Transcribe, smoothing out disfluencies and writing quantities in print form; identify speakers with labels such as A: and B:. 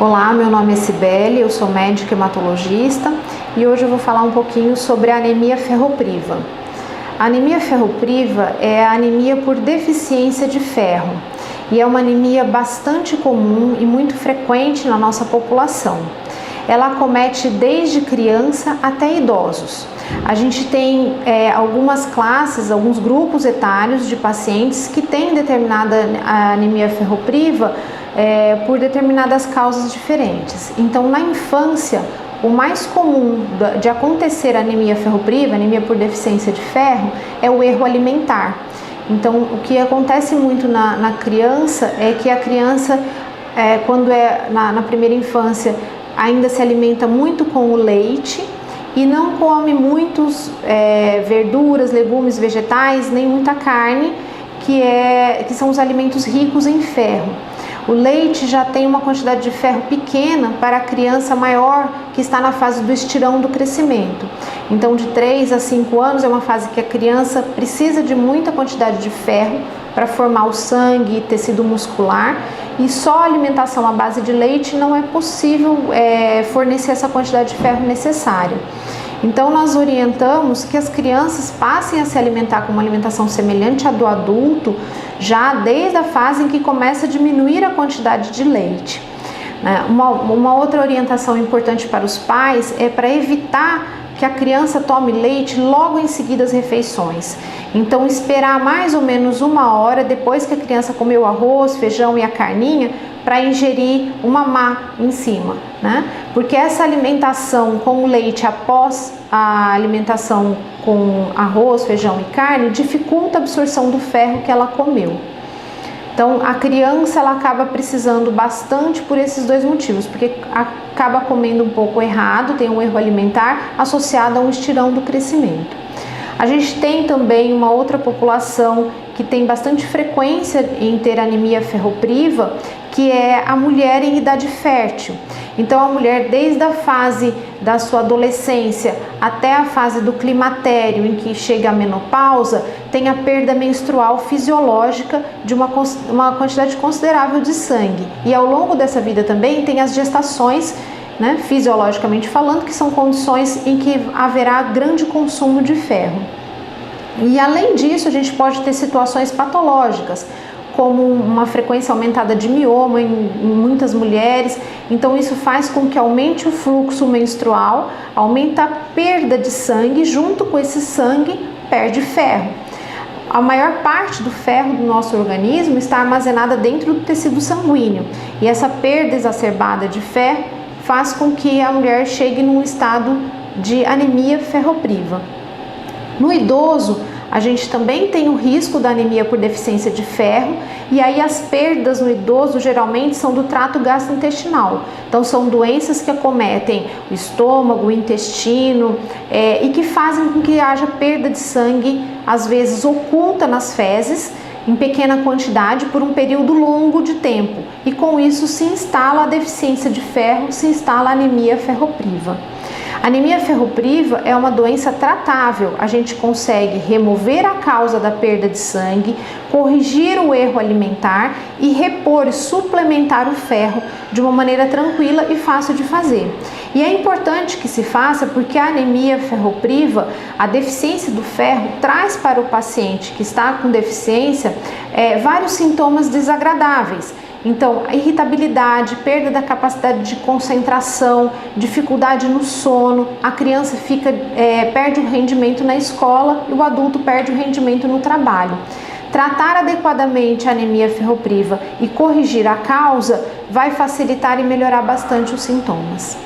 A: Olá, meu nome é Cibele, eu sou médica hematologista e hoje eu vou falar um pouquinho sobre a anemia ferropriva. A anemia ferropriva é a anemia por deficiência de ferro e é uma anemia bastante comum e muito frequente na nossa população. Ela acomete desde criança até idosos. A gente tem algumas classes, alguns grupos etários de pacientes que têm determinada anemia ferropriva por determinadas causas diferentes. Então, na infância, o mais comum de acontecer anemia ferropriva, anemia por deficiência de ferro, é o erro alimentar. Então, o que acontece muito na criança é que a criança, quando na primeira infância, ainda se alimenta muito com o leite e não come muitos verduras, legumes, vegetais, nem muita carne, que são os alimentos ricos em ferro. O leite já tem uma quantidade de ferro pequena para a criança maior que está na fase do estirão do crescimento. Então, de 3 a 5 anos é uma fase que a criança precisa de muita quantidade de ferro para formar o sangue e tecido muscular, e só a alimentação à base de leite não é possível fornecer essa quantidade de ferro necessária. Então, nós orientamos que as crianças passem a se alimentar com uma alimentação semelhante à do adulto, já desde a fase em que começa a diminuir a quantidade de leite. Uma outra orientação importante para os pais é para evitar que a criança tome leite logo em seguida às refeições. Então, esperar mais ou menos 1 hora depois que a criança comeu o arroz, feijão e a carninha para ingerir uma mamá em cima, né? Porque essa alimentação com leite após a alimentação com arroz, feijão e carne dificulta a absorção do ferro que ela comeu. Então, a criança ela acaba precisando bastante por esses dois motivos, porque acaba comendo um pouco errado, tem um erro alimentar associado a um estirão do crescimento. A gente tem também uma outra população que tem bastante frequência em ter anemia ferropriva, que é a mulher em idade fértil. Então, a mulher, desde a fase da sua adolescência até a fase do climatério, em que chega a menopausa, tem a perda menstrual fisiológica de uma quantidade considerável de sangue. E ao longo dessa vida também tem as gestações, fisiologicamente falando, que são condições em que haverá grande consumo de ferro. E além disso, a gente pode ter situações patológicas, como uma frequência aumentada de mioma em muitas mulheres. Então, isso faz com que aumente o fluxo menstrual, aumenta a perda de sangue, junto com esse sangue perde ferro. A maior parte do ferro do nosso organismo está armazenada dentro do tecido sanguíneo, e essa perda exacerbada de ferro faz com que a mulher chegue num estado de anemia ferropriva. No idoso, a gente também tem o risco da anemia por deficiência de ferro, e aí as perdas no idoso geralmente são do trato gastrointestinal. Então, são doenças que acometem o estômago, o intestino, e que fazem com que haja perda de sangue, às vezes oculta nas fezes, em pequena quantidade por um período longo de tempo, e com isso se instala a deficiência de ferro, se instala a anemia ferropriva. A anemia ferropriva é uma doença tratável. A gente consegue remover a causa da perda de sangue, corrigir o erro alimentar e repor e suplementar o ferro de uma maneira tranquila e fácil de fazer. E é importante que se faça porque a anemia ferropriva, a deficiência do ferro, traz para o paciente que está com deficiência vários sintomas desagradáveis. Então, a irritabilidade, perda da capacidade de concentração, dificuldade no sono, a criança perde o rendimento na escola e o adulto perde o rendimento no trabalho. Tratar adequadamente a anemia ferropriva e corrigir a causa vai facilitar e melhorar bastante os sintomas.